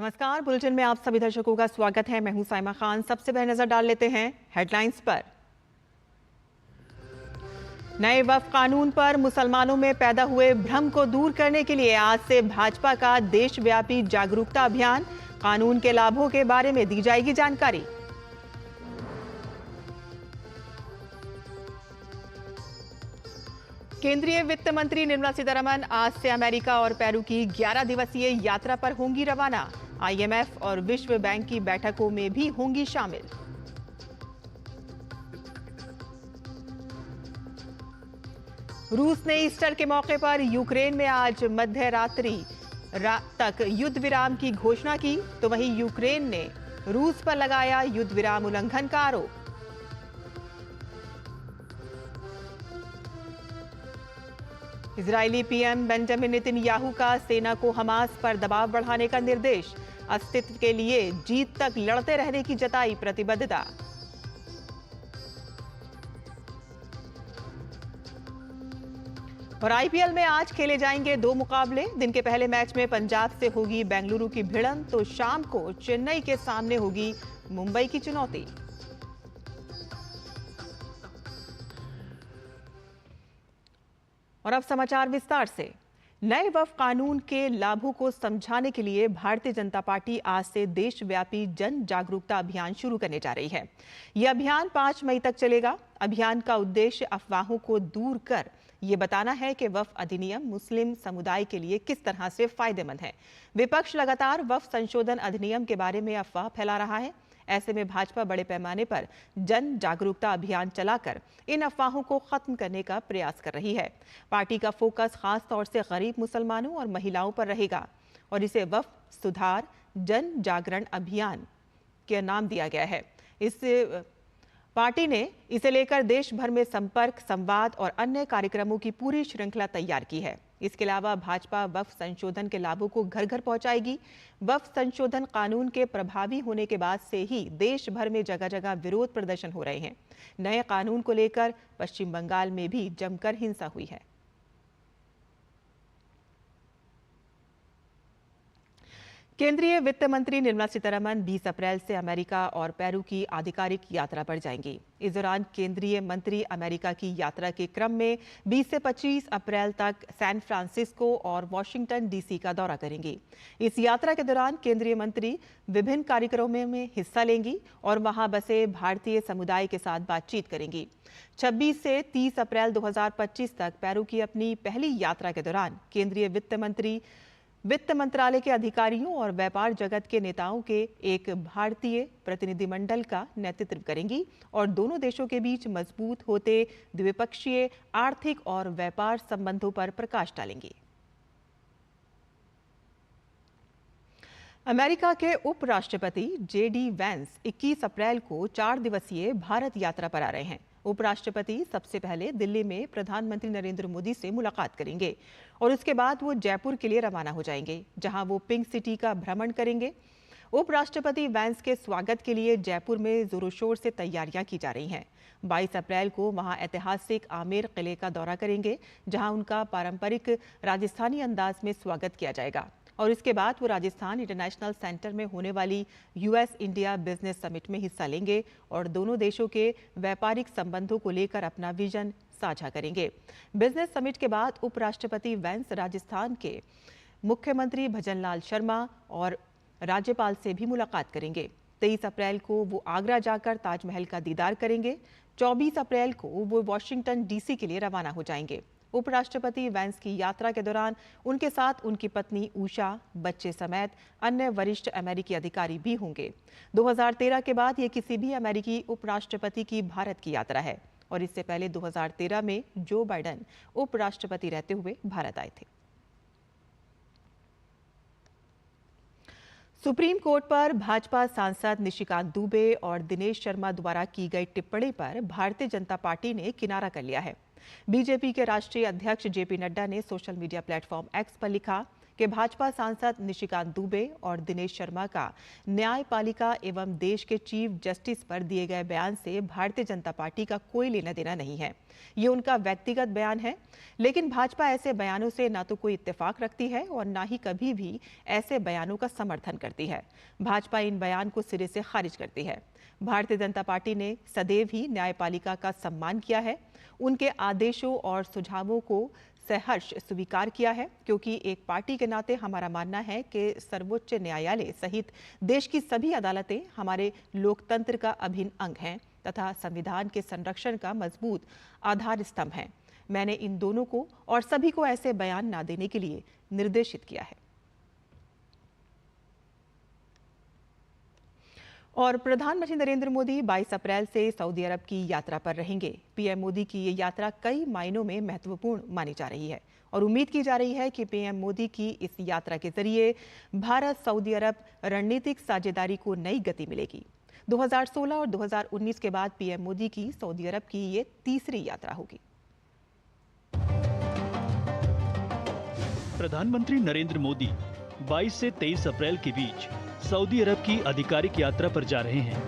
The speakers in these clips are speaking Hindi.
नमस्कार। बुलेटिन में आप सभी दर्शकों का स्वागत है। मैं हूं साइमा खान। सबसे पहले नजर डाल लेते हैं हेडलाइंस पर। नए वक्फ कानून पर मुसलमानों में पैदा हुए भ्रम को दूर करने के लिए आज से भाजपा का देशव्यापी जागरूकता अभियान। कानून के लाभों के बारे में दी जाएगी जानकारी। केंद्रीय वित्त मंत्री निर्मला सीतारमण आज से अमेरिका और पेरू की 11 दिवसीय यात्रा पर होंगी रवाना। आईएमएफ और विश्व बैंक की बैठकों में भी होंगी शामिल। रूस ने ईस्टर के मौके पर यूक्रेन में आज मध्य रात्रि तक युद्ध विराम की घोषणा की, तो वहीं यूक्रेन ने रूस पर लगाया युद्ध विराम उल्लंघन का आरोप। इजरायली पीएम बेंजामिन नेतन्याहू का सेना को हमास पर दबाव बढ़ाने का निर्देश। अस्तित्व के लिए जीत तक लड़ते रहने की जताई प्रतिबद्धता। और आईपीएल में आज खेले जाएंगे 2 मुकाबले। दिन के पहले मैच में पंजाब से होगी बेंगलुरु की भिड़ंत, तो शाम को चेन्नई के सामने होगी मुंबई की चुनौती। और अब समाचार विस्तार से। नए वक्फ कानून के लाभों को समझाने के लिए भारतीय जनता पार्टी आज से देशव्यापी जन जागरूकता अभियान शुरू करने जा रही है। यह अभियान 5 मई तक चलेगा। अभियान का उद्देश्य अफवाहों को दूर कर ये बताना है कि वक्फ अधिनियम मुस्लिम समुदाय के लिए किस तरह से फायदेमंद है। विपक्ष लगातार वक्फ संशोधन अधिनियम के बारे में अफवाह फैला रहा है। ऐसे में भाजपा बड़े पैमाने पर जन जागरूकता अभियान चलाकर इन अफवाहों को खत्म करने का प्रयास कर रही है। पार्टी का फोकस खास तौर से गरीब मुसलमानों और महिलाओं पर रहेगा और इसे वक्फ सुधार जन जागरण अभियान के नाम दिया गया है। पार्टी ने इसे लेकर देश भर में संपर्क, संवाद और अन्य कार्यक्रमों की पूरी श्रृंखला तैयार की है। इसके अलावा भाजपा वक्फ संशोधन के लाभों को घर घर पहुंचाएगी। वक्फ संशोधन कानून के प्रभावी होने के बाद से ही देश भर में जगह जगह विरोध प्रदर्शन हो रहे हैं। नए कानून को लेकर पश्चिम बंगाल में भी जमकर हिंसा हुई है। केंद्रीय वित्त मंत्री निर्मला सीतारमण 20 अप्रैल से अमेरिका और पेरू की आधिकारिक यात्रा पर जाएंगी। इस दौरान केंद्रीय मंत्री अमेरिका की यात्रा के क्रम में 20 से 25 अप्रैल तक सैन फ्रांसिस्को और वॉशिंगटन डीसी का दौरा करेंगी। इस यात्रा के दौरान केंद्रीय मंत्री विभिन्न कार्यक्रमों में हिस्सा लेंगी और वहां बसे भारतीय समुदाय के साथ बातचीत करेंगी। 26 से 30 अप्रैल 2025 तक पेरू की अपनी पहली यात्रा के दौरान केंद्रीय वित्त मंत्री वित्त मंत्रालय के अधिकारियों और व्यापार जगत के नेताओं के एक भारतीय प्रतिनिधिमंडल का नेतृत्व करेंगी और दोनों देशों के बीच मजबूत होते द्विपक्षीय आर्थिक और व्यापार संबंधों पर प्रकाश डालेंगी। अमेरिका के उपराष्ट्रपति जेडी वैंस 21 अप्रैल को 4 दिवसीय भारत यात्रा पर आ रहे हैं। उपराष्ट्रपति सबसे पहले दिल्ली में प्रधानमंत्री नरेंद्र मोदी से मुलाकात करेंगे और उसके बाद वो जयपुर के लिए रवाना हो जाएंगे, जहां वो पिंक सिटी का भ्रमण करेंगे। उपराष्ट्रपति वैंस के स्वागत के लिए जयपुर में जोरों शोर से तैयारियां की जा रही हैं। 22 अप्रैल को वहां ऐतिहासिक आमेर किले का दौरा करेंगे, जहां उनका पारंपरिक राजस्थानी अंदाज में स्वागत किया जाएगा और इसके बाद वो राजस्थान इंटरनेशनल सेंटर में होने वाली यूएस इंडिया बिजनेस समिट में हिस्सा लेंगे और दोनों देशों के व्यापारिक संबंधों को लेकर अपना विजन साझा करेंगे। बिजनेस समिट के बाद उपराष्ट्रपति वैंस राजस्थान के मुख्यमंत्री भजनलाल शर्मा और राज्यपाल से भी मुलाकात करेंगे। 23 अप्रैल को वो आगरा जाकर ताजमहल का दीदार करेंगे। 24 अप्रैल को वो वॉशिंगटन डीसी के लिए रवाना हो जाएंगे। उपराष्ट्रपति वैंस की यात्रा के दौरान उनके साथ उनकी पत्नी उषा, बच्चे समेत अन्य वरिष्ठ अमेरिकी अधिकारी भी होंगे। 2013 के बाद ये किसी भी अमेरिकी उपराष्ट्रपति की भारत की यात्रा है और इससे पहले 2013 में जो बाइडेन उपराष्ट्रपति रहते हुए भारत आए थे। सुप्रीम कोर्ट पर भाजपा सांसद निशिकांत दुबे और दिनेश शर्मा द्वारा की गई टिप्पणी पर भारतीय जनता पार्टी ने किनारा कर लिया है। बीजेपी के राष्ट्रीय अध्यक्ष जेपी नड्डा ने सोशल मीडिया प्लेटफॉर्म एक्स पर लिखा कि भाजपा सांसद निशिकांत दुबे और दिनेश शर्मा का न्यायपालिका एवं देश के चीफ जस्टिस पर दिए गए बयान से भारतीय जनता पार्टी का कोई लेना देना नहीं है। ये उनका व्यक्तिगत बयान है, लेकिन भाजपा ऐसे बयानों से ना तो कोई इत्तेफाक रखती है और ना ही कभी भी ऐसे बयानों का समर्थन करती है। भाजपा इन बयान को सिरे से खारिज करती है। भारतीय जनता पार्टी ने सदैव ही न्यायपालिका का सम्मान किया है, उनके आदेशों और सुझावों को सहर्ष स्वीकार किया है, क्योंकि एक पार्टी के नाते हमारा मानना है कि सर्वोच्च न्यायालय सहित देश की सभी अदालतें हमारे लोकतंत्र का अभिन्न अंग हैं तथा संविधान के संरक्षण का मजबूत आधार स्तंभ हैं। मैंने इन दोनों को और सभी को ऐसे बयान न देने के लिए निर्देशित किया है। और प्रधानमंत्री नरेंद्र मोदी 22 अप्रैल से सऊदी अरब की यात्रा पर रहेंगे। पीएम मोदी की ये यात्रा कई मायनों में महत्वपूर्ण मानी जा रही है और उम्मीद की जा रही है कि पीएम मोदी की इस यात्रा के जरिए भारत सऊदी अरब रणनीतिक साझेदारी को नई गति मिलेगी। 2016 और 2019 के बाद पीएम मोदी की सऊदी अरब की ये तीसरी यात्रा होगी। प्रधानमंत्री नरेंद्र मोदी 22 से 23 अप्रैल के बीच सऊदी अरब की आधिकारिक यात्रा पर जा रहे हैं।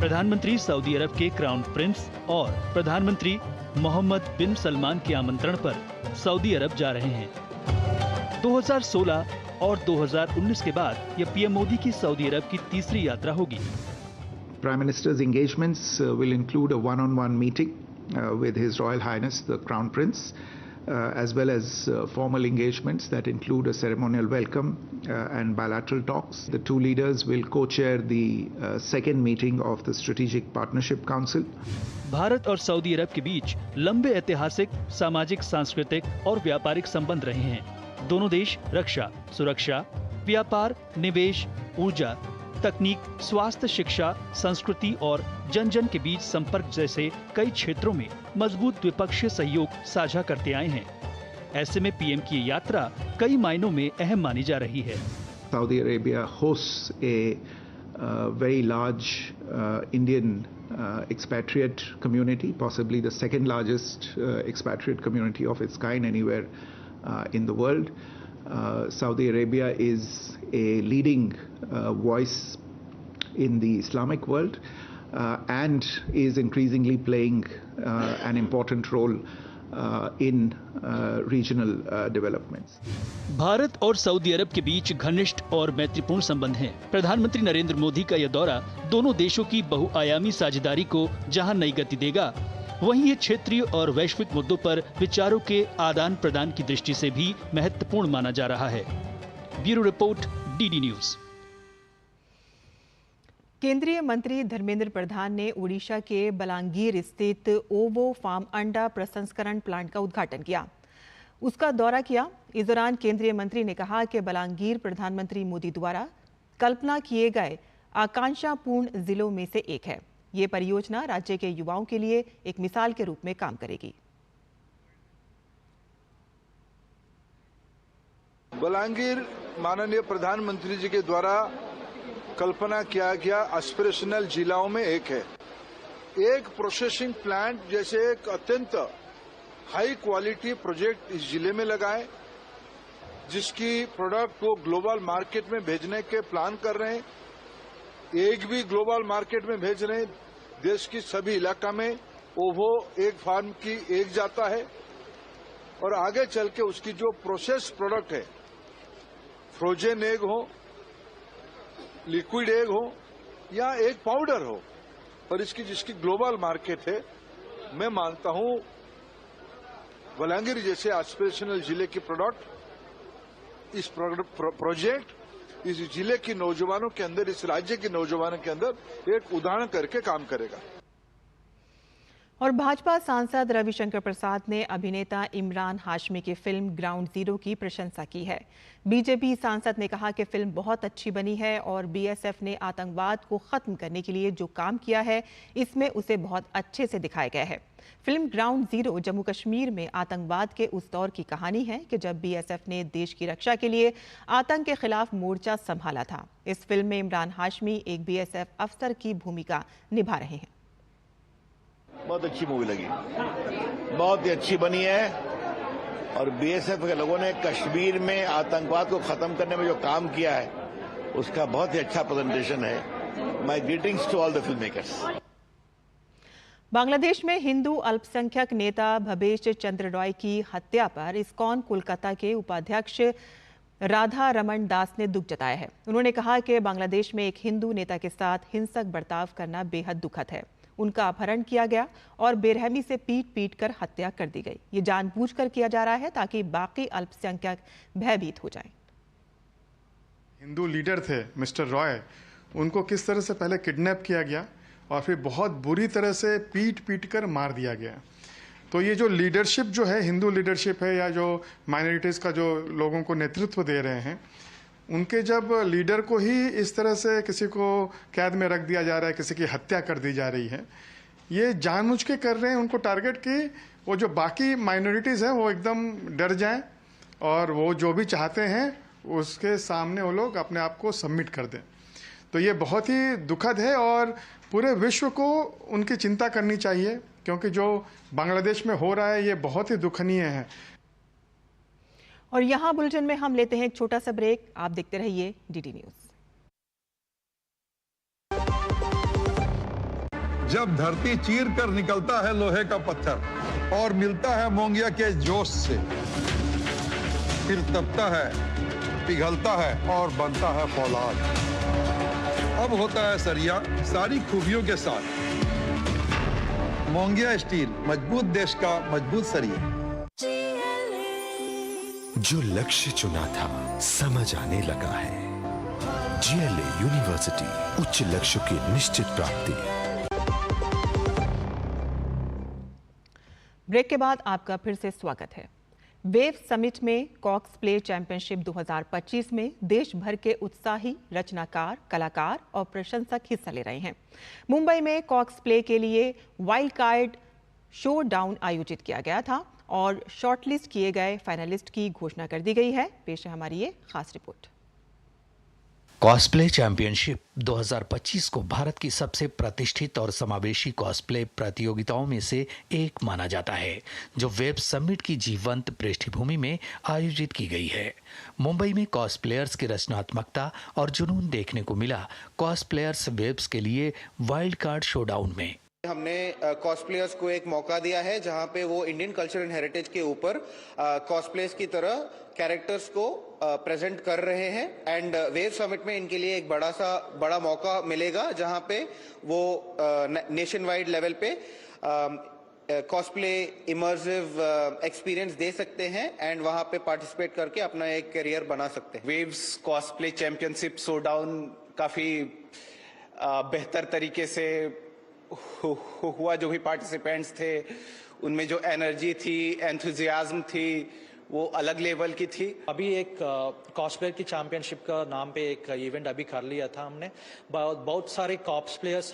प्रधानमंत्री सऊदी अरब के क्राउन प्रिंस और प्रधानमंत्री मोहम्मद बिन सलमान के आमंत्रण पर सऊदी अरब जा रहे हैं। 2016 और 2019 के बाद यह पीएम मोदी की सऊदी अरब की तीसरी यात्रा होगी। Prime Minister's engagements will include a one-on-one meeting with His Royal Highness the Crown Prince, as well as formal engagements that include a ceremonial welcome and bilateral talks. The two leaders will co-chair the second meeting of the Strategic Partnership Council. Bharat और सऊदी अरब के बीच लंबे ऐतिहासिक, सामाजिक, सांस्कृतिक और व्यापारिक संबंध रहे हैं। दोनों देश रक्षा, सुरक्षा, व्यापार, निवेश, ऊर्जा, तकनीक, स्वास्थ्य, शिक्षा, संस्कृति और जन जन के बीच संपर्क जैसे कई क्षेत्रों में मजबूत द्विपक्षीय सहयोग साझा करते आए हैं। ऐसे में पीएम की ये यात्रा कई मायनों में अहम मानी जा रही है। Saudi Arabia hosts a very large Indian expatriate community, possibly the second largest expatriate community of its kind anywhere in the world. Saudi Arabia is a leading voice in the Islamic world and is increasingly playing an important role in regional developments. Bharat और सऊदी अरब के बीच घनिष्ठ और मैत्रीपूर्ण संबंध हैं। प्रधानमंत्री नरेंद्र मोदी का यह दौरा दोनों देशों की बहुआयामी साझेदारी को जहां नई गति देगा, वहीं ये क्षेत्रीय और वैश्विक मुद्दों पर विचारों के आदान प्रदान की दृष्टि से भी महत्वपूर्ण माना जा रहा है। Bureau report, DD news. केंद्रीय मंत्री धर्मेंद्र प्रधान ने ओडिशा के बलांगीर स्थित ओवो फार्म अंडा प्रसंस्करण प्लांट का उद्घाटन किया, उसका दौरा किया। इस दौरान केंद्रीय मंत्री ने कहा कि बलांगीर प्रधानमंत्री मोदी द्वारा कल्पना किए गए आकांक्षापूर्ण जिलों में से एक है। ये परियोजना राज्य के युवाओं के लिए एक मिसाल के रूप में काम करेगी। बलांगीर माननीय प्रधानमंत्री जी के द्वारा कल्पना किया गया एस्पिरेशनल जिलाओं में एक है। एक प्रोसेसिंग प्लांट जैसे एक अत्यंत हाई क्वालिटी प्रोजेक्ट इस जिले में लगाए, जिसकी प्रोडक्ट को ग्लोबल मार्केट में भेजने के प्लान कर रहे हैं। एक भी ग्लोबल मार्केट में भेज रहे हैं। देश की सभी इलाका में ओवो एक फार्म की एक जाता है और आगे चल के उसकी जो प्रोसेस प्रोडक्ट है, फ्रोजन एग हो, लिक्विड एग हो या एग पाउडर हो, और इसकी जिसकी ग्लोबल मार्केट है, मैं मानता हूं बलांगीर जैसे एस्पिरेशनल जिले की प्रोडक्ट, इस प्रोजेक्ट इस जिले के नौजवानों के अंदर, इस राज्य के नौजवानों के अंदर एक उदाहरण करके काम करेगा। और भाजपा सांसद रविशंकर प्रसाद ने अभिनेता इमरान हाशमी की फिल्म ग्राउंड जीरो की प्रशंसा की है। बीजेपी सांसद ने कहा कि फिल्म बहुत अच्छी बनी है और बीएसएफ ने आतंकवाद को खत्म करने के लिए जो काम किया है, इसमें उसे बहुत अच्छे से दिखाया गया है। Film ground zero Jammu Kashmir में आतंकवाद के उस दौर की कहानी है कि जब बीएसएफ ने देश की रक्षा के लिए आतंक के खिलाफ मोर्चा संभाला था। इस फिल्म में इमरान हाशमी एक बीएसएफ अफसर की भूमिका निभा रहे हैं। बहुत अच्छी मूवी लगी, बहुत ही अच्छी बनी है। और बीएसएफ के लोगों ने कश्मीर में आतंकवाद को खत्म करने में जो काम किया है उसका बहुत ही अच्छा प्रेजेंटेशन है। My greetings to all the film makers. Bangladesh में हिंदू अल्पसंख्यक नेता भवेश चंद्र रॉय की हत्या पर इस्कॉन कोलकाता के उपाध्यक्ष राधा रमन दास ने दुख जताया है। उन्होंने कहा कि बांग्लादेश में एक हिंदू नेता के साथ हिंसक बर्ताव करना बेहद दुखद है। उनका अपहरण किया गया और बेरहमी से पीट कर हत्या कर दी गई। ये जानबूझकर किया जा रहा है ताकि बाकी अल्पसंख्यक भयभीत हो जाएं। हिंदू लीडर थे मिस्टर रॉय, उनको किस तरह से पहले किडनैप किया गया और फिर बहुत बुरी तरह से पीट कर मार दिया गया। तो ये जो लीडरशिप जो है, हिंदू लीडरशिप है या जो माइनॉरिटीज़ का जो लोगों को नेतृत्व दे रहे हैं, उनके जब लीडर को ही इस तरह से किसी को कैद में रख दिया जा रहा है, किसी की हत्या कर दी जा रही है, ये जानबूझ के कर रहे हैं उनको टारगेट कि वो जो बाकी माइनॉरिटीज़ हैं वो एकदम डर जाएं और वो जो भी चाहते हैं उसके सामने वो लोग अपने आप को सबमिट कर दें। तो ये बहुत ही दुखद है और पूरे विश्व को उनकी चिंता करनी चाहिए, क्योंकि जो बांग्लादेश में हो रहा है ये बहुत ही दुखनीय है। और यहाँ बुलेटिन में हम लेते हैं एक छोटा सा ब्रेक। आप देखते रहिए डीडी न्यूज। जब धरती चीर कर निकलता है लोहे का पत्थर और मिलता है मोंगिया के जोश से, फिर तपता है, पिघलता है और बनता है फौलाद। अब होता है सरिया सारी खूबियों के साथ। मोंगिया स्टील, मजबूत देश का मजबूत सरिया। जो लक्ष्य चुना था समझ आने लगा है। जीएलए यूनिवर्सिटी, उच्च लक्ष्य की निश्चित प्राप्ति। ब्रेक के बाद आपका फिर से स्वागत है। वेव समिट में कॉस्प्ले चैंपियनशिप 2025 में देश भर के उत्साही रचनाकार, कलाकार और प्रशंसक हिस्सा ले रहे हैं। मुंबई में कॉस्प्ले के लिए वाइल्ड कार्ड शो डाउन आयोजित किया गया था और शॉर्टलिस्ट किए गए फाइनलिस्ट की घोषणा कर दी गई है। पेश है हमारी ये खास रिपोर्ट। कॉस्प्ले चैंपियनशिप 2025 को भारत की सबसे प्रतिष्ठित और समावेशी कॉस्प्ले प्रतियोगिताओं में से एक माना जाता है, जो वेब समिट की जीवंत पृष्ठभूमि में आयोजित की गई है। मुंबई में कॉस्प्लेयर्स की रचनात्मकता और जुनून देखने को मिला कॉस्प्लेयर्स वेब्स के लिए वाइल्ड कार्ड शोडाउन में। हमने कॉस्प्लेयर्स को एक मौका दिया है जहां पे वो इंडियन कल्चर एंड हेरिटेज के ऊपर कॉस्प्लेयर्स की तरह कैरेक्टर्स को प्रेजेंट कर रहे हैं। एंड वेव समिट में इनके लिए एक बड़ा मौका मिलेगा जहां पे वो नेशन वाइड लेवल पे कॉस्प्ले इमर्सिव एक्सपीरियंस दे सकते हैं एंड वहां पे पार्टिसिपेट करके अपना एक करियर बना सकते हैं। वेव्स कॉस्प्ले चैंपियनशिप शोडाउन काफी बेहतर तरीके से हुआ। जो भी पार्टिसिपेंट्स थे उनमें जो एनर्जी थी, एंथुजियाज्म थी, वो अलग लेवल की थी। अभी एक कॉस्प्ले की चैंपियनशिप का नाम पे एक इवेंट अभी कर लिया था हमने। बहुत सारे कॉस्प्लेयर्स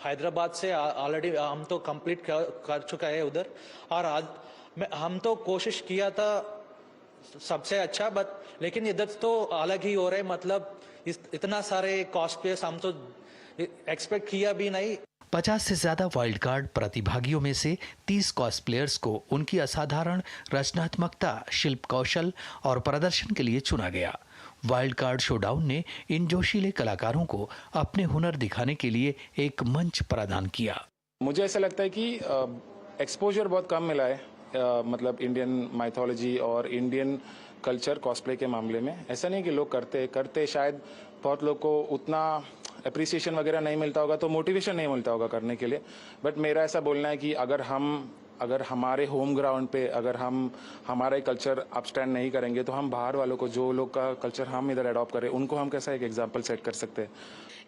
हैदराबाद से ऑलरेडी हम तो कंप्लीट कर चुका है उधर। और आज हम तो कोशिश किया था सबसे अच्छा, बट लेकिन इधर तो अलग ही हो रहा है। मतलब इतना सारे कॉस्प्लेयर्स हम तो एक्सपेक्ट किया भी नहीं। 50 से ज्यादा वाइल्ड कार्ड प्रतिभागियों में से 30 कॉस्प्लेयर्स को उनकी असाधारण रचनात्मकता, शिल्प कौशल और प्रदर्शन के लिए चुना गया। वाइल्ड कार्ड शोडाउन ने इन जोशीले कलाकारों को अपने हुनर दिखाने के लिए एक मंच प्रदान किया। मुझे ऐसा लगता है कि एक्सपोजर बहुत कम मिला है, मतलब इंडियन माइथोलॉजी और इंडियन कल्चर कॉस्प्ले के मामले में। ऐसा नहीं कि लोग करते शायद बहुत लोग को उतना अप्रिसिएशन वगैरह नहीं मिलता होगा, तो मोटिवेशन नहीं मिलता होगा करने के लिए। बट मेरा ऐसा बोलना है कि अगर हमारे होम ग्राउंड पे अगर हम हमारा कल्चर अपस्टैंड नहीं करेंगे तो हम बाहर वालों को, जो लोग का कल्चर हम इधर अडॉप्ट करें, उनको हम कैसा एक एग्जांपल सेट कर सकते हैं।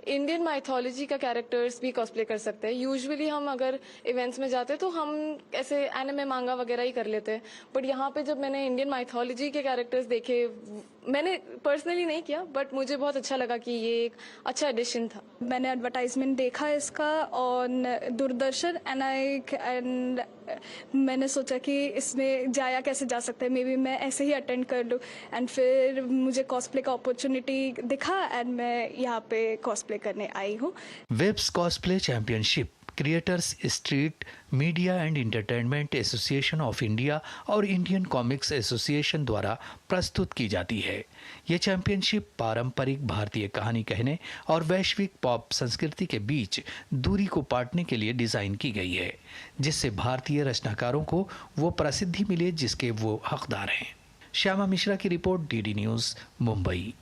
इंडियन माइथोलॉजी का कैरेक्टर्स भी कॉस्प्ले कर सकते हैं। यूजुअली हम अगर इवेंट्स में जाते हैं तो हम ऐसे एनिमे मांगा वगैरह ही कर लेते हैं, बट यहाँ पे जब मैंने इंडियन माइथोलॉजी के कैरेक्टर्स देखे, मैंने पर्सनली नहीं किया बट मुझे बहुत अच्छा लगा कि ये एक अच्छा एडिशन था। मैंने एडवर्टाइजमेंट देखा इसका ऑन दूरदर्शन एंड मैंने सोचा कि इसमें जाया कैसे जा सकता है, मे बी मैं ऐसे ही अटेंड कर लूँ। एंड फिर मुझे कॉस्प्ले का अपॉर्चुनिटी दिखा एंड मैं यहाँ पे कॉस्प्ले करने आई हूँ। Webs cosplay championship creators street, media and entertainment association of India और इंडियन कॉमिक्स एसोसिएशन द्वारा प्रस्तुत की जाती है। ये चैंपियनशिप पारंपरिक भारतीय कहानी कहने और वैश्विक पॉप संस्कृति के बीच दूरी को पाटने के लिए डिजाइन की गई है, जिससे भारतीय रचनाकारों को वो प्रसिद्धि मिले जिसके वो हकदार हैं। श्यामा मिश्रा की रिपोर्ट, डीडी न्यूज़, मुंबई।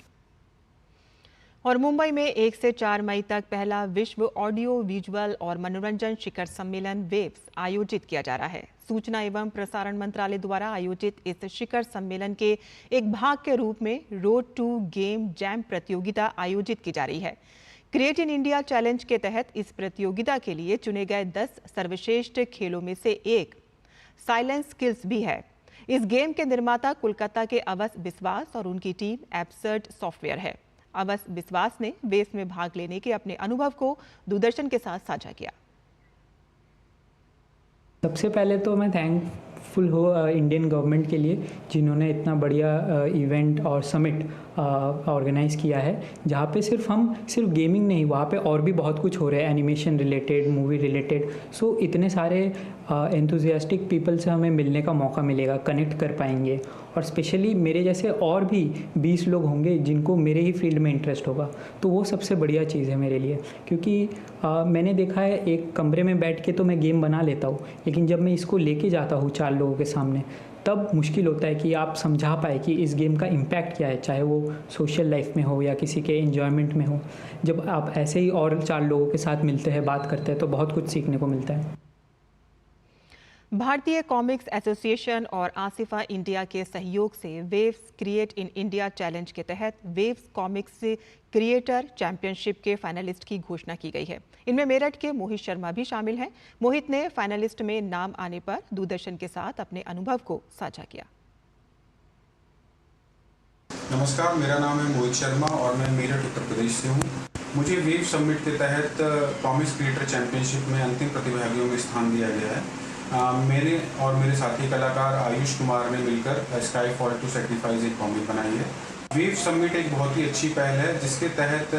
और मुंबई में 1 से 4 मई तक पहला विश्व ऑडियो विजुअल और मनोरंजन शिखर सम्मेलन वेव्स आयोजित किया जा रहा है। सूचना एवं प्रसारण मंत्रालय द्वारा आयोजित इस शिखर सम्मेलन के एक भाग के रूप में रोड टू गेम जैम प्रतियोगिता आयोजित की जा रही है। क्रिएट इन इंडिया चैलेंज के तहत इस प्रतियोगिता के लिए चुने गए 10 सर्वश्रेष्ठ खेलों में से एक साइलेंस स्किल्स भी है। इस गेम के निर्माता कोलकाता के अवस विश्वास और उनकी टीम एब्सर्ड सॉफ्टवेयर है। अवस विश्वास ने वेव्स में भाग लेने के अपने अनुभव को दूरदर्शन के साथ साझा किया। सबसे पहले तो मैं थैंकफुल हो इंडियन गवर्नमेंट के लिए, जिन्होंने इतना बढ़िया इवेंट और समिट ऑर्गेनाइज़ किया है, जहाँ पे सिर्फ गेमिंग नहीं, वहाँ पे और भी बहुत कुछ हो रहा है, एनिमेशन रिलेटेड, मूवी रिलेटेड। सो इतने सारे एंथुजियास्टिक पीपल से हमें मिलने का मौका मिलेगा, कनेक्ट कर पाएंगे। और स्पेशली मेरे जैसे और भी 20 लोग होंगे जिनको मेरे ही फील्ड में इंटरेस्ट होगा, तो वो सबसे बढ़िया चीज़ है मेरे लिए। क्योंकि मैंने देखा है एक कमरे में बैठ के तो मैं गेम बना लेता हूँ, लेकिन जब मैं इसको लेके जाता हूँ 4 लोगों के सामने, तब मुश्किल होता है कि आप समझा पाए कि इस गेम का इम्पैक्ट क्या है, चाहे वो सोशल लाइफ में हो या किसी के एन्जॉयमेंट में हो। जब आप ऐसे ही और 4 लोगों के साथ मिलते हैं, बात करते हैं, तो बहुत कुछ सीखने को मिलता है। भारतीय कॉमिक्स एसोसिएशन और आसिफा इंडिया के सहयोग से waves create in India challenge के तहत वेव्स कॉमिक्स क्रिएटर चैंपियनशिप के फाइनलिस्ट की घोषणा की गई है। इनमें मेरठ के मोहित शर्मा भी शामिल हैं। मोहित ने फाइनलिस्ट में नाम आने पर दूरदर्शन के साथ अपने अनुभव को साझा किया। नमस्कार, मेरा नाम है मोहित शर्मा और मैं मेरठ उत्तर प्रदेश से हूँ। मुझे वेव समिट के तहत कॉमिक्स क्रिएटर चैंपियनशिप में अंतिम प्रतिभागियों में स्थान दिया गया है। मैंने और मेरे साथी कलाकार आयुष कुमार ने मिलकर स्काई फॉल टू सैक्रिफाइस एक कॉमिक बनाई है। वेव समिट एक बहुत ही अच्छी पहल है, जिसके तहत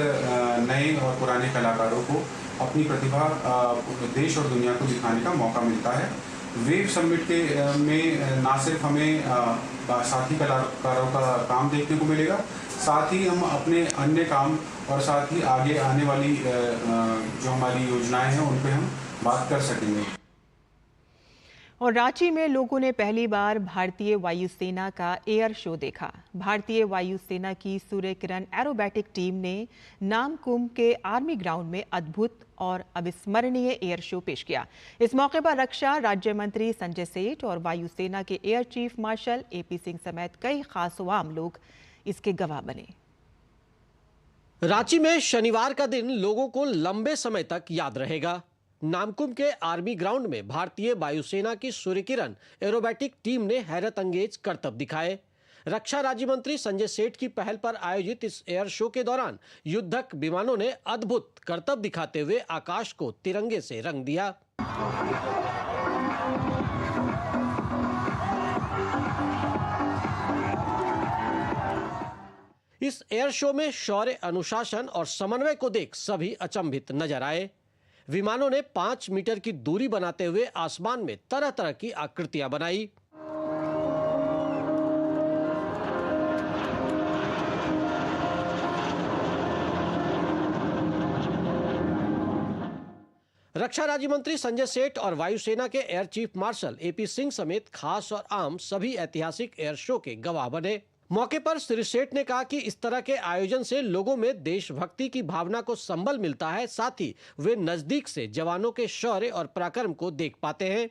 नए और पुराने कलाकारों को अपनी प्रतिभा देश और दुनिया को दिखाने का मौका मिलता है। वेव समिट के में ना सिर्फ हमें साथी कलाकारों का काम देखने को मिलेगा, साथ ही हम अपने अन्य काम और साथ ही आगे आने वाली जो हमारी योजनाएं हैं उन पे हम बात कर सकेंगे। और रांची में लोगों ने पहली बार भारतीय वायुसेना का एयर शो देखा। भारतीय वायुसेना की सूर्य किरण एरोबैटिक टीम ने नामकुम के आर्मी ग्राउंड में अद्भुत और अविस्मरणीय एयर शो पेश किया। इस मौके पर रक्षा राज्य मंत्री संजय सेठ और वायुसेना के air chief marshal AP Singh समेत कई खास आम लोग इसके गवाह बने। रांची में शनिवार का दिन लोगों को लंबे समय तक याद रहेगा। नामकुम के आर्मी ग्राउंड में भारतीय वायुसेना की सूर्य किरण एरोबैटिक टीम ने हैरत अंगेज करतब दिखाए। रक्षा राज्य मंत्री संजय सेठ की पहल पर आयोजित इस एयर शो के दौरान युद्धक विमानों ने अद्भुत करतब दिखाते हुए आकाश को तिरंगे से रंग दिया। इस एयर शो में शौर्य, अनुशासन और समन्वय को देख सभी अचंभित नजर आए। विमानों ने 5 मीटर की दूरी बनाते हुए आसमान में तरह तरह की आकृतियां बनाई। रक्षा राज्य मंत्री संजय सेठ और वायुसेना के air chief marshal AP Singh समेत खास और आम सभी ऐतिहासिक एयर शो के गवाह बने। मौके पर श्री सेठ ने कहा कि इस तरह के आयोजन से लोगों में देशभक्ति की भावना को संबल मिलता है, साथ ही वे नजदीक से जवानों के शौर्य और पराक्रम को देख पाते हैं।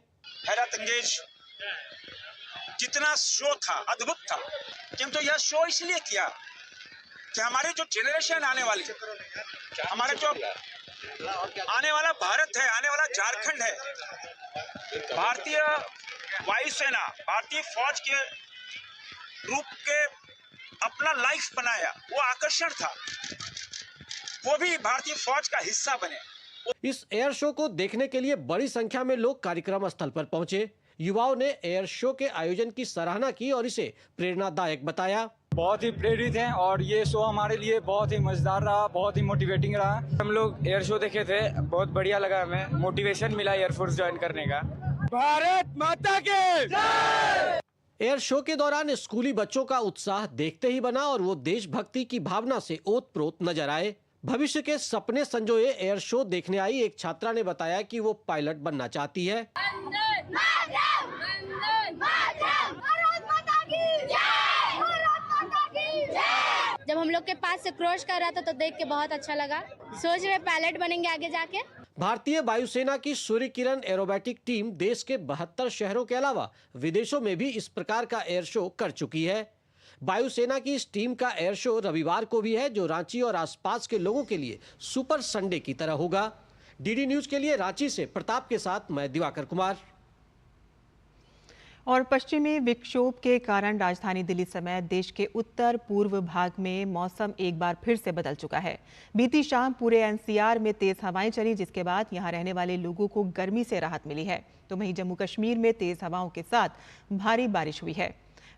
हैरत अंगेज जितना शो था, अद्भुत था, किंतु यह शो इसलिए किया कि हमारी जो जनरेशन आने वाली, हमारे जो आने वाला भारत है, आने वाला झारखंड है, भारतीय वायुसेना, भारतीय फौज के रूप के अपना लाइफ बनाया, वो आकर्षण था, वो भी भारतीय फौज का हिस्सा बने। इस एयर शो को देखने के लिए बड़ी संख्या में लोग कार्यक्रम स्थल पर पहुंचे। युवाओं ने एयर शो के आयोजन की सराहना की और इसे प्रेरणादायक बताया। बहुत ही प्रेरित हैं और ये शो हमारे लिए बहुत ही मजेदार रहा, बहुत ही मोटिवेटिंग रहा। हम लोग एयर शो देखे थे, बहुत बढ़िया लगा, हमें मोटिवेशन मिला एयरफोर्स ज्वाइन करने का। भारत माता के जय। एयर शो के दौरान स्कूली बच्चों का उत्साह देखते ही बना और वो देशभक्ति की भावना से ओतप्रोत नजर आए। भविष्य के सपने संजोए एयर शो देखने आई एक छात्रा ने बताया कि वो पायलट बनना चाहती है। जब हम लोग के पास से क्रॉस कर रहा था तो देख के बहुत अच्छा लगा। सोच रहे पायलट बनेंगे आगे जाके। भारतीय वायुसेना की सूर्य किरण एरोबैटिक टीम देश के 72 शहरों के अलावा विदेशों में भी इस प्रकार का एयर शो कर चुकी है। वायुसेना की इस टीम का एयर शो रविवार को भी है, जो रांची और आसपास के लोगों के लिए सुपर संडे की तरह होगा। डीडी न्यूज के लिए रांची से प्रताप के साथ मैं दिवाकर कुमार। और पश्चिमी विक्षोभ के कारण राजधानी दिल्ली समेत देश के उत्तर पूर्व भाग में मौसम एक बार फिर से बदल चुका है। बीती शाम पूरे एनसीआर में तेज हवाएं चली, जिसके बाद यहां रहने वाले लोगों को गर्मी से राहत मिली है। तो वहीं जम्मू कश्मीर में तेज हवाओं के साथ भारी बारिश हुई है।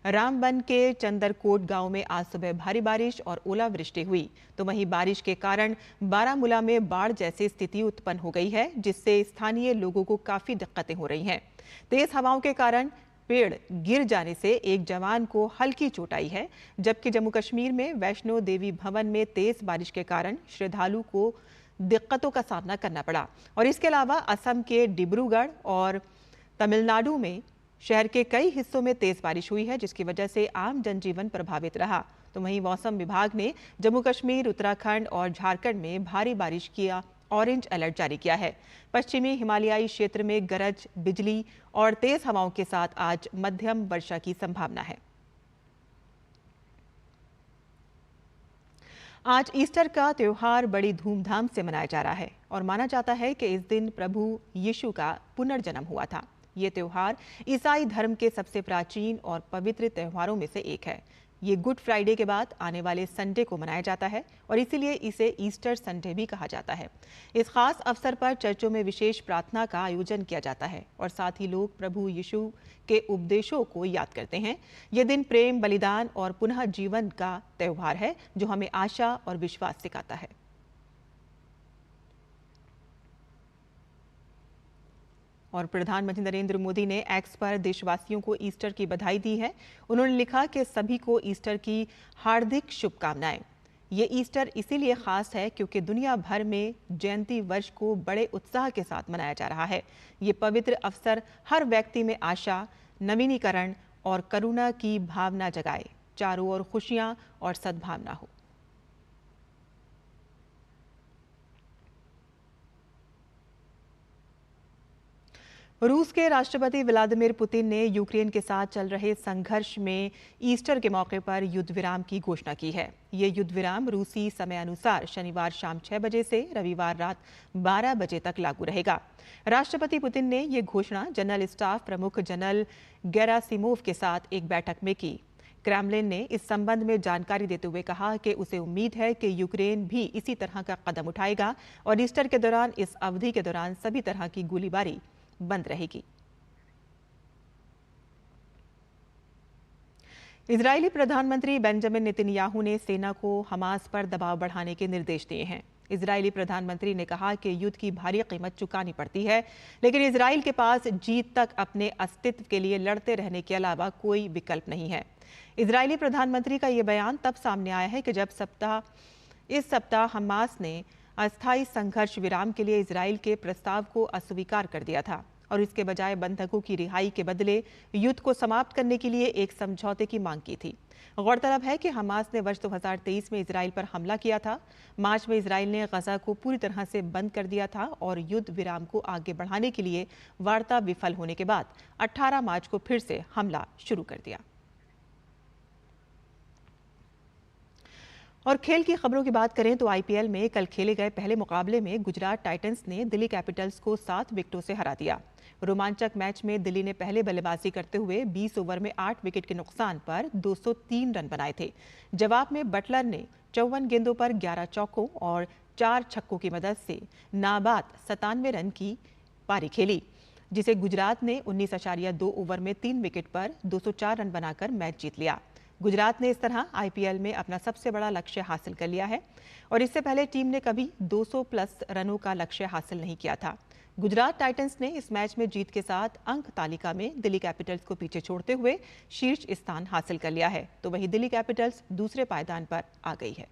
रामबन के चंदरकोट गांव में आज सुबह भारी बारिश और ओलावृष्टि हुई। तो वहीं बारिश के कारण बारामूला में बाढ़ जैसी स्थिति उत्पन्न हो गई है, जिससे स्थानीय लोगों को काफी दिक्कतें हो रही हैं। तेज हवाओं के कारण पेड़ गिर जाने से एक जवान को हल्की चोट आई है, जबकि जम्मू कश्मीर में वैष्णो देवी भवन में तेज बारिश के कारण श्रद्धालु को दिक्कतों का सामना करना पड़ा। और इसके अलावा असम के डिब्रूगढ़ और तमिलनाडु में शहर के कई हिस्सों में तेज बारिश हुई है, जिसकी वजह से आम जनजीवन प्रभावित रहा। तो वहीं मौसम विभाग ने जम्मू कश्मीर, उत्तराखंड और झारखंड में भारी बारिश किया ऑरेंज अलर्ट जारी किया है। पश्चिमी हिमालयी क्षेत्र में गरज, बिजली और तेज हवाओं के साथ आज मध्यम वर्षा की संभावना है। आज ईस्टर का त्योहार बड़ी धूमधाम से मनाया जा रहा है और माना जाता है कि इस दिन प्रभु यीशु का पुनर्जन्म हुआ था। ये त्योहार ईसाई धर्म के सबसे प्राचीन और पवित्र त्योहारों में से एक है। ये गुड फ्राइडे के बाद आने वाले संडे को मनाया जाता है और इसीलिए इसे ईस्टर संडे भी कहा जाता है। इस खास अवसर पर चर्चों में विशेष प्रार्थना का आयोजन किया जाता है और साथ ही लोग प्रभु यीशु के उपदेशों को याद करते हैं। ये दिन प्रेम, बलिदान और पुनः जीवन का त्योहार है, जो हमें आशा और विश्वास सिखाता है। और प्रधानमंत्री नरेंद्र मोदी ने एक्स पर देशवासियों को ईस्टर की बधाई दी है। उन्होंने लिखा कि सभी को ईस्टर की हार्दिक शुभकामनाएं। ये ईस्टर इसीलिए खास है क्योंकि दुनिया भर में जयंती वर्ष को बड़े उत्साह के साथ मनाया जा रहा है। ये पवित्र अवसर हर व्यक्ति में आशा, नवीनीकरण और करुणा की भावना जगाए। चारों ओर खुशियां और सद्भावना हो। रूस के राष्ट्रपति व्लादिमीर पुतिन ने यूक्रेन के साथ चल रहे संघर्ष में ईस्टर के मौके पर युद्ध विराम की घोषणा की है। ये युद्ध विराम रूसी समय अनुसार शनिवार शाम 6 बजे से रविवार रात 12 बजे तक लागू रहेगा। राष्ट्रपति पुतिन ने ये घोषणा जनरल स्टाफ प्रमुख जनरल गेरासिमोव के साथ एक बैठक में की। क्रेमलिन ने इस संबंध में जानकारी देते हुए कहा कि उसे उम्मीद है कि यूक्रेन भी इसी तरह का कदम उठाएगा और ईस्टर के दौरान इस अवधि के दौरान सभी तरह की गोलीबारी बंद रहेगी। इजरायली प्रधानमंत्री बेंजामिन नेतन्याहू ने सेना को हमास पर दबाव बढ़ाने के निर्देश दिए हैं। इजरायली प्रधानमंत्री ने कहा कि युद्ध की भारी कीमत चुकानी पड़ती है, लेकिन इजरायल के पास जीत तक अपने अस्तित्व के लिए लड़ते रहने के अलावा कोई विकल्प नहीं है। इजरायली प्रधानमंत्री का यह बयान तब सामने आया है कि जब इस सप्ताह हमास ने अस्थायी संघर्ष विराम के लिए इजरायल के प्रस्ताव को अस्वीकार कर दिया था और इसके बजाय बंधकों की रिहाई के बदले युद्ध को समाप्त करने के लिए एक समझौते की मांग की थी। गौरतलब है कि हमास ने वर्ष 2023 में इजरायल पर हमला किया था। मार्च में इजरायल ने गजा को पूरी तरह से बंद कर दिया था और युद्ध विराम को आगे बढ़ाने के लिए वार्ता विफल होने के बाद 18 मार्च को फिर से हमला शुरू कर दिया। और खेल की खबरों की बात करें तो आईपीएल में कल खेले गए पहले मुकाबले में गुजरात टाइटंस ने दिल्ली कैपिटल्स को 7 विकेटों से हरा दिया। रोमांचक मैच में दिल्ली ने पहले बल्लेबाजी करते हुए 20 ओवर में 8 विकेट के नुकसान पर 203 रन बनाए थे। जवाब में बटलर ने 54 गेंदों पर 11 चौकों और 4 छक्कों की मदद से नाबाद 97 रन की पारी खेली, जिसे गुजरात ने 19.2 ओवर में 3 विकेट पर 204 रन बनाकर मैच जीत लिया। गुजरात ने इस तरह आईपीएल में अपना सबसे बड़ा लक्ष्य हासिल कर लिया है और इससे पहले टीम ने कभी 200 प्लस रनों का लक्ष्य हासिल नहीं किया था। गुजरात टाइटंस ने इस मैच में जीत के साथ अंक तालिका में दिल्ली कैपिटल्स को पीछे छोड़ते हुए शीर्ष स्थान हासिल कर लिया है, तो वहीं दिल्ली कैपिटल्स दूसरे पायदान पर आ गई है।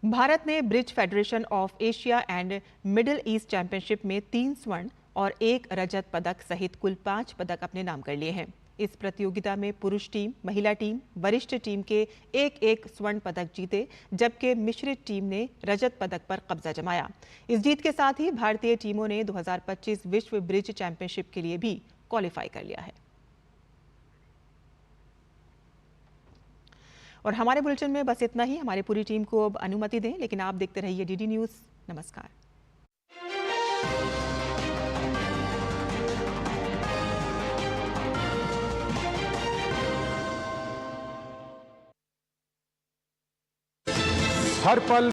भारत ने bridge federation of Asia and middle east championship में 3 स्वर्ण और 1 रजत पदक सहित कुल 5 पदक अपने नाम कर लिए हैं। इस प्रतियोगिता में पुरुष टीम, महिला टीम, वरिष्ठ टीम के एक स्वर्ण पदक जीते, जबकि मिश्रित टीम ने रजत पदक पर कब्जा जमाया। इस जीत के साथ ही भारतीय टीमों ने 2025 विश्व ब्रिज चैंपियनशिप के लिए भी क्वालिफाई कर लिया है। और हमारे बुलेटिन में बस इतना ही। हमारी पूरी टीम को अब अनुमति दें, लेकिन आप देखते रहिए डीडी न्यूज़। नमस्कार। हर पल